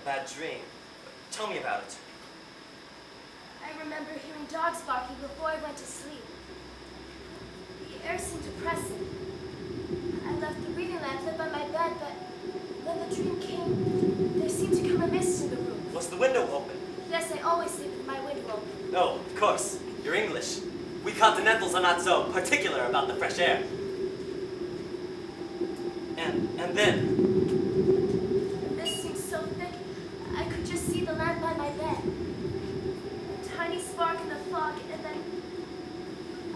bad dream. Tell me about it. I remember hearing dogs barking before I went to sleep. The air seemed oppressive. I left the reading lamp lit by my bed, but when the dream came, there seemed to come a mist in the room. Was the window open? Yes, I always sleep with my window open. No, of course. You're English. We continentals are not so particular about the fresh air. And then? The mist seemed so thick, I could just see the lamp by my bed. A tiny spark in the fog, and then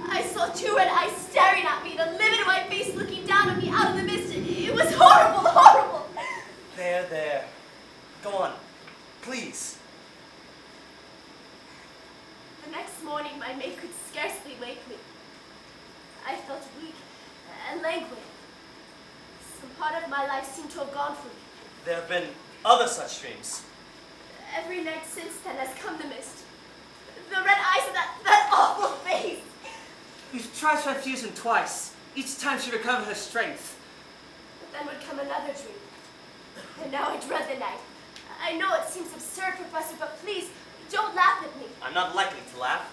I saw two red eyes staring at me, the livid in my face looking down at me out of the mist. It was horrible, horrible! There. Go on. Please. The next morning, my maid could scarcely wake me. I felt weak and languid. Some part of my life seemed to have gone from me. There have been other such dreams. Every night since then has come the mist. The red eyes and that awful face. We've tried transfusion twice. Each time she recovered her strength. But then would come another dream. And now I dread the night. I know it seems absurd, Professor, but please, don't laugh at me. I'm not likely to laugh.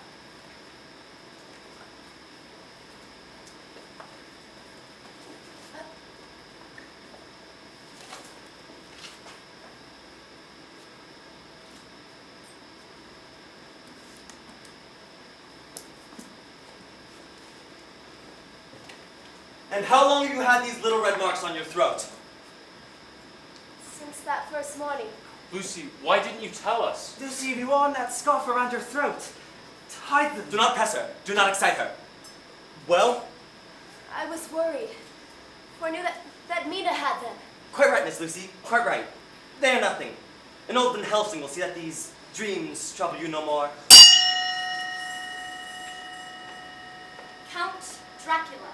And how long have you had these little red marks on your throat? Since that first morning. Lucy, why didn't you tell us? Lucy, you worn that scarf around your throat. Hide them. Do not press her. Do not excite her. Well? I was worried. For I knew that Mina had them. Quite right, Miss Lucy. Quite right. They are nothing. An old Van Helsing will see that these dreams trouble you no more. Count Dracula.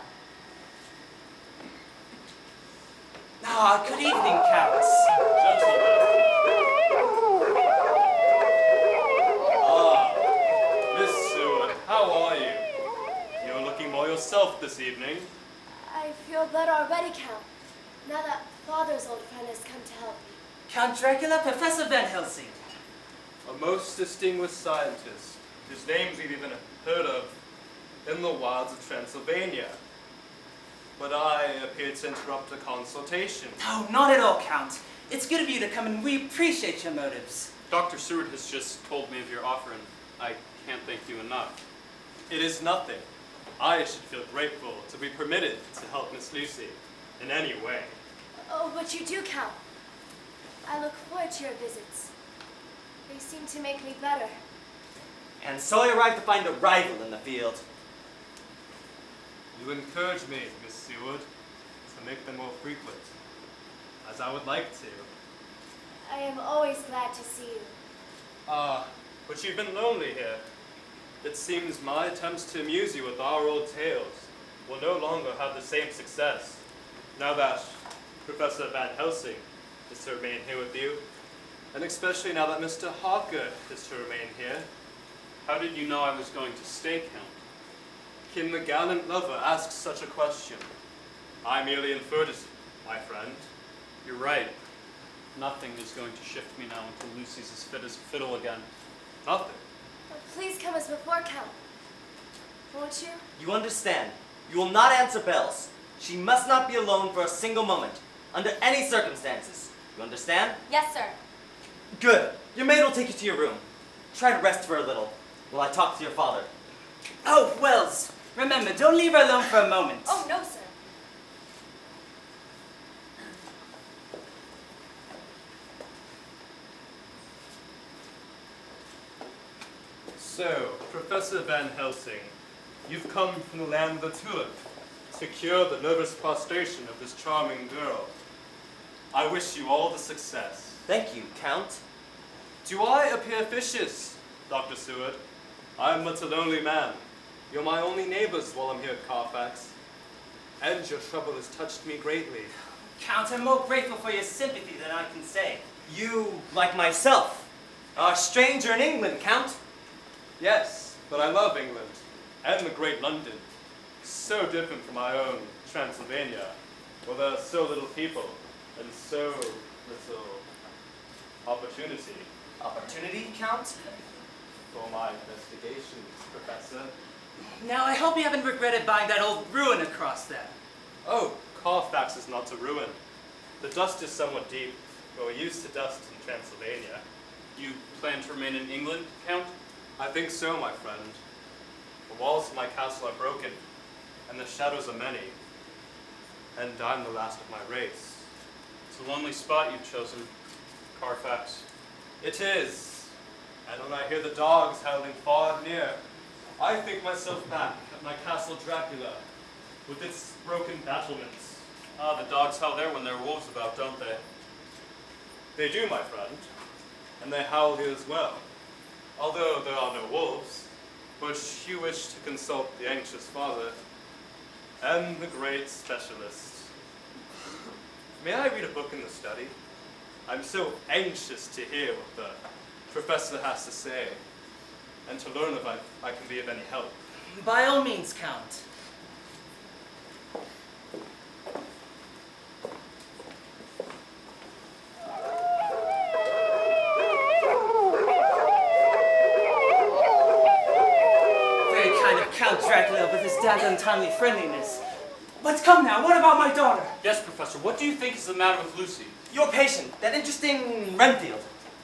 Ah, good evening, Counts. Miss Seward, how are you? You're looking more yourself this evening. I feel better already, Count. Now that Father's old friend has come to help me. Count Dracula, Professor Van Helsing. A most distinguished scientist, whose names we've even heard of in the wilds of Transylvania. But I appear to interrupt a consultation. No, not at all, Count. It's good of you to come, and we appreciate your motives. Dr. Seward has just told me of your offer, and I can't thank you enough. It is nothing. I should feel grateful to be permitted to help Miss Lucy in any way. Oh, but you do, Count. I look forward to your visits. They seem to make me better. And so I arrived to find a rival in the field. You encourage me, Miss Seward, to make them more frequent, as I would like to. I am always glad to see you. But you've been lonely here. It seems my attempts to amuse you with our old tales will no longer have the same success, now that Professor Van Helsing is to remain here with you, and especially now that Mr. Harker is to remain here. How did you know I was going to stay, Count? Can the gallant lover ask such a question? I merely inferred it, my friend. You're right. Nothing is going to shift me now until Lucy's as fit as a fiddle again. Nothing. But please come as before, Count. Won't you? You understand. You will not answer bells. She must not be alone for a single moment, under any circumstances. You understand? Yes, sir. Good. Your maid will take you to your room. Try to rest for a little, while I talk to your father. Oh, Wells, remember, don't leave her alone for a moment. Oh, no, sir. So, Professor Van Helsing, you've come from the land of the tulip to cure the nervous prostration of this charming girl. I wish you all the success. Thank you, Count. Do I appear officious, Dr. Seward? I am but a lonely man. You're my only neighbors while I'm here at Carfax. And your trouble has touched me greatly. Count, I'm more grateful for your sympathy than I can say. You, like myself, are a stranger in England, Count. Yes, but I love England and the great London. So different from my own Transylvania, where there are so little people and so little opportunity Opportunity, Count? for my investigations, Professor. Now, I hope you haven't regretted buying that old ruin across there. Oh, Carfax is not a ruin. The dust is somewhat deep, but we're used to dust in Transylvania. You plan to remain in England, Count? I think so, my friend. The walls of my castle are broken, and the shadows are many. And I'm the last of my race. It's a lonely spot you've chosen, Carfax. It is. And when I hear the dogs howling far and near, I think myself back at my castle Dracula, with its broken battlements. Ah, the dogs howl there when there are wolves about, don't they? They do, my friend, and they howl here as well. Although there are no wolves, which you wish to consult the anxious father and the great specialist. May I read a book in the study? I'm so anxious to hear what the professor has to say, and to learn if I can be of any help. By all means, Count. Very kind of Count Dracula with his dad's untimely friendliness. But come now, what about my daughter? Yes, Professor, what do you think is the matter with Lucy? Your patient, that interesting Renfield,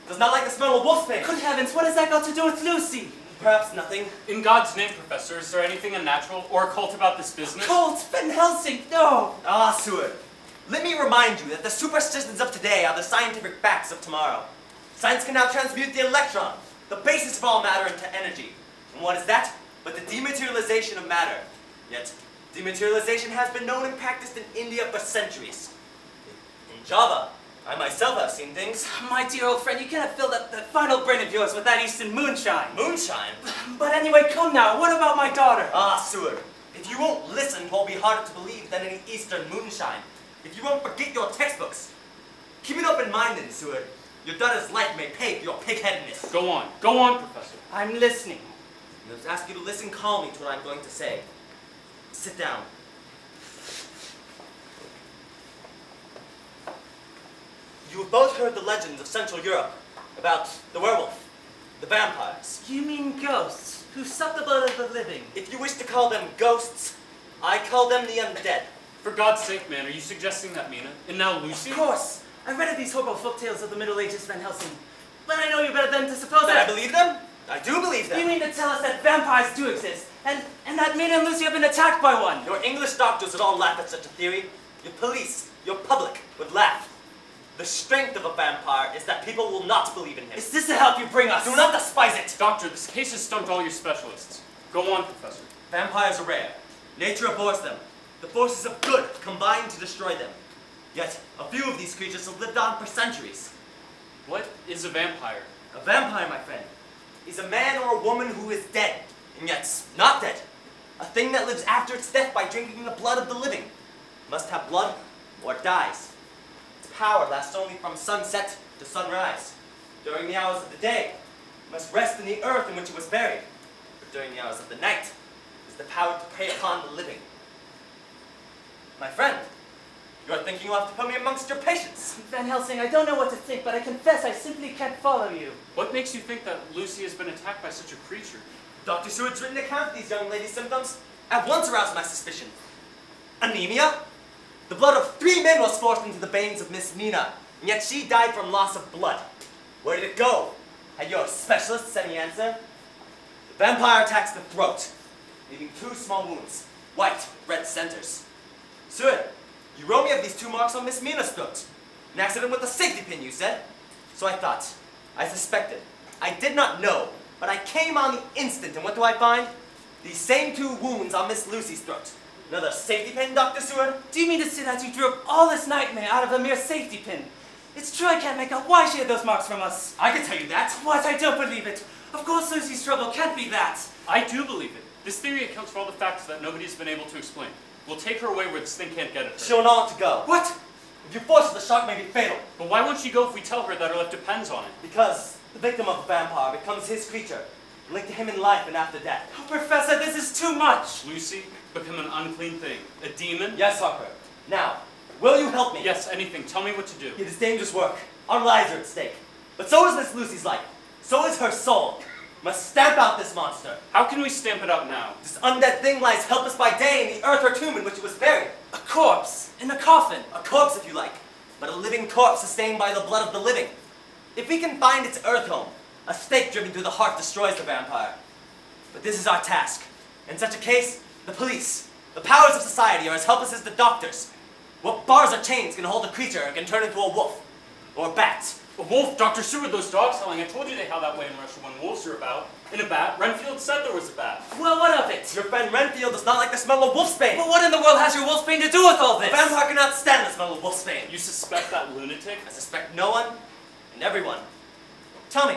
does not like the smell of wolf's bane. Good heavens, what has that got to do with Lucy? Perhaps nothing. In God's name, Professor, is there anything unnatural or occult about this business? Colt, Van Helsing, no! Ah, Seward, let me remind you that the superstitions of today are the scientific facts of tomorrow. Science can now transmute the electron, the basis of all matter, into energy. And what is that? But the dematerialization of matter. Yet, dematerialization has been known and practiced in India for centuries. In Java, I myself have seen things. My dear old friend, you cannot fill that final brain of yours with that Eastern moonshine. Moonshine? But anyway, come now, what about my daughter? Ah, Seward, if you won't listen, 'twill be harder to believe than any Eastern moonshine. If you won't forget your textbooks. Keep it open mind then, Seward. Your daughter's life may pay for your pig-headedness. Go on, Professor. I'm listening. I must ask you to listen calmly to what I'm going to say. Sit down. You have both heard the legends of Central Europe about the werewolf, the vampires. You mean ghosts, who suck the blood of the living? If you wish to call them ghosts, I call them the undead. For God's sake, man, are you suggesting that Mina, and now Lucy? Of course! I read of these horrible folktales of the Middle Ages, Van Helsing. But I know you better than to suppose That I that... believe them? I do believe them. You mean to tell us that vampires do exist, and that Mina and Lucy have been attacked by one? Your English doctors would all laugh at such a theory. Your police, your public would laugh. The strength of a vampire is that people will not believe in him. Is this the help you bring us? Do not despise it! Doctor, this case has stumped all your specialists. Go on, Professor. Vampires are rare. Nature abhors them. The forces of good combine to destroy them. Yet, a few of these creatures have lived on for centuries. What is a vampire? A vampire, my friend, is a man or a woman who is dead, and yet not dead. A thing that lives after its death by drinking the blood of the living. Must have blood, or it dies. Its power lasts only from sunset to sunrise. During the hours of the day, it must rest in the earth in which it was buried. But during the hours of the night, it is the power to prey upon the living. My friend, you are thinking you'll have to put me amongst your patients. Van Helsing, I don't know what to think, but I confess I simply can't follow you. What makes you think that Lucy has been attacked by such a creature? Dr. Seward's written account of these young ladies' symptoms at once aroused my suspicion. Anemia? The blood of 3 men was forced into the veins of Miss Mina, and yet she died from loss of blood. Where did it go? Had your specialists any answer? The vampire attacks the throat, leaving 2 small wounds, white, red centers. Seward, you wrote me of these 2 marks on Miss Mina's throat. An accident with a safety pin, you said? So I thought. I suspected. I did not know, but I came on the instant, and what do I find? These same 2 wounds on Miss Lucy's throat. Another safety pin, Dr. Seward? Do you mean to say that you drew up all this nightmare out of a mere safety pin? It's true I can't make out why she had those marks from us. I can tell you that. What? I don't believe it. Of course Lucy's trouble can't be that. I do believe it. This theory accounts for all the facts that nobody's been able to explain. We'll take her away where this thing can't get at her. She'll not want to go. What? If you force her, the shock may be fatal. But why won't she go if we tell her that her life depends on it? Because the victim of a vampire becomes his creature, linked to him in life and after death. Oh, Professor, this is too much. Lucy, become an unclean thing. A demon? Yes, Harper. Now, will you help me? Yes, anything. Tell me what to do. It is dangerous work. Our lives are at stake. But so is Miss Lucy's life. So is her soul. Must stamp out this monster. How can we stamp it out now? This undead thing lies helpless by day in the earth or tomb in which it was buried. A corpse in a coffin. A corpse, if you like, but a living corpse sustained by the blood of the living. If we can find its earth home, a stake driven through the heart destroys the vampire. But this is our task. In such a case, the police, the powers of society are as helpless as the doctors. What bars or chains can hold a creature and can turn into a wolf or a bat? A wolf, Dr. Seward, those dogs howling. I told you they howl that way in Russia when wolves are about. And a bat, Renfield said there was a bat. Well, what of it? Your friend Renfield does not like the smell of wolfsbane. But what in the world has your wolfsbane to do with all The this? vampire cannot stand the smell of wolfsbane. You suspect that lunatic? I suspect no one and everyone. Tell me,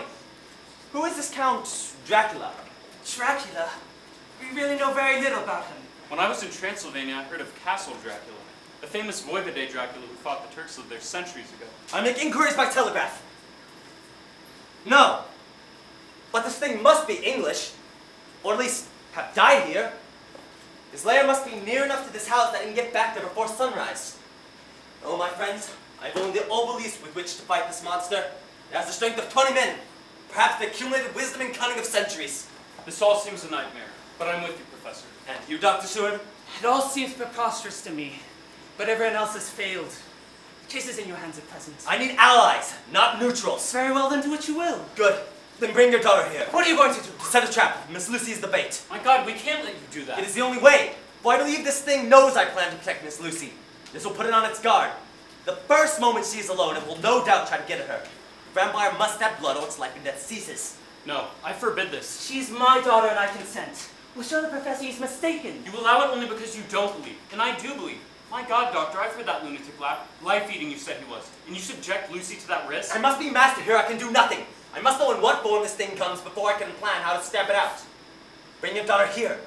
who is this Count Dracula? Dracula? We really know very little about him. When I was in Transylvania, I heard of Castle Dracula, the famous Voivode Dracula who fought the Turks lived there centuries ago. I make inquiries by telegraph. No. But this thing must be English, or at least have died here. His lair must be near enough to this house that I can get back there before sunrise. Oh, my friends, I have only the obelisk with which to fight this monster. It has the strength of 20 men, perhaps the accumulated wisdom and cunning of centuries. This all seems a nightmare, but I'm with you, Professor. And you, Dr. Seward? It all seems preposterous to me, but everyone else has failed. The case is in your hands at present. I need allies, not neutrals. Very well, then do what you will. Good. Then bring your daughter here. What are you going to do? To set a trap. Miss Lucy is the bait. My God, we can't let you do that. It is the only way, for I believe this thing knows I plan to protect Miss Lucy. This will put it on its guard. The first moment she is alone, it will no doubt try to get at her. The vampire must have blood or its life and death ceases. No, I forbid this. She's my daughter and I consent. We'll show the professor he's mistaken. You allow it only because you don't believe, and I do believe. My God, Doctor, I've heard that lunatic laugh. Life-eating, you said he was. And you subject Lucy to that risk? I must be master here, I can do nothing. I must know in what form this thing comes before I can plan how to stamp it out. Bring your daughter here.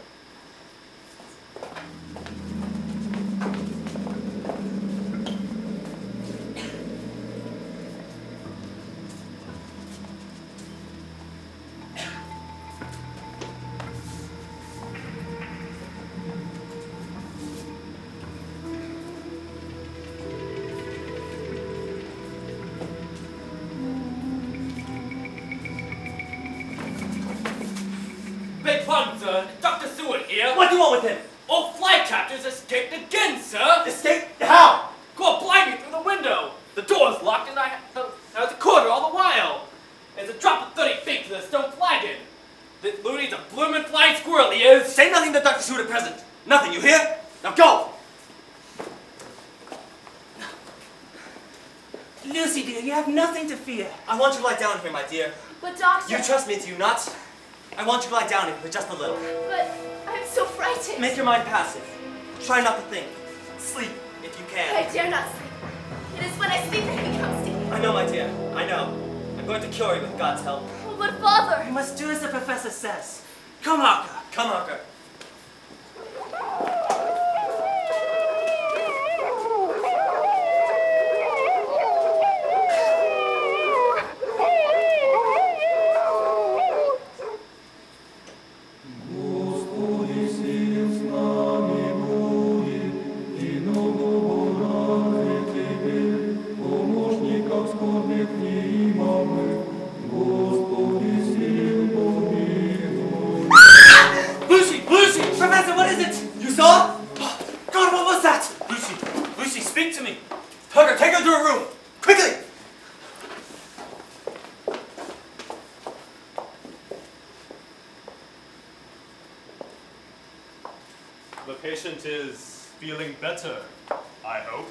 Beg pardon, sir. Dr. Seward here. What do you want with him? Old fly captors escaped again, sir. Escape? How? Caught blindly through the window. The door's locked and I was a quarter all the while. There's a drop of 30 feet to the stone flagon. This loony's a bloomin' flying squirrel, he is. Say nothing to Dr. Seward at present. Nothing, you hear? Now go! Lucy, dear, you have nothing to fear. I want you to lie down here, my dear. But doctor, You trust me, do you not? I want you to lie down here for just a little. but I'm so frightened. Make your mind passive. Try not to think. Sleep, if you I can. dare not sleep. It is when I sleep that he comes to me. I know, my dear. I know. I'm going to cure you with God's help. Oh, but father, You must do as the professor says. Come, Harker. Come, Harker. Lucy! Lucy! Professor, what is it? You saw? God, what was that? Lucy, Lucy, speak to me. Harker, take her to her room. Quickly! The patient is feeling better, I hope.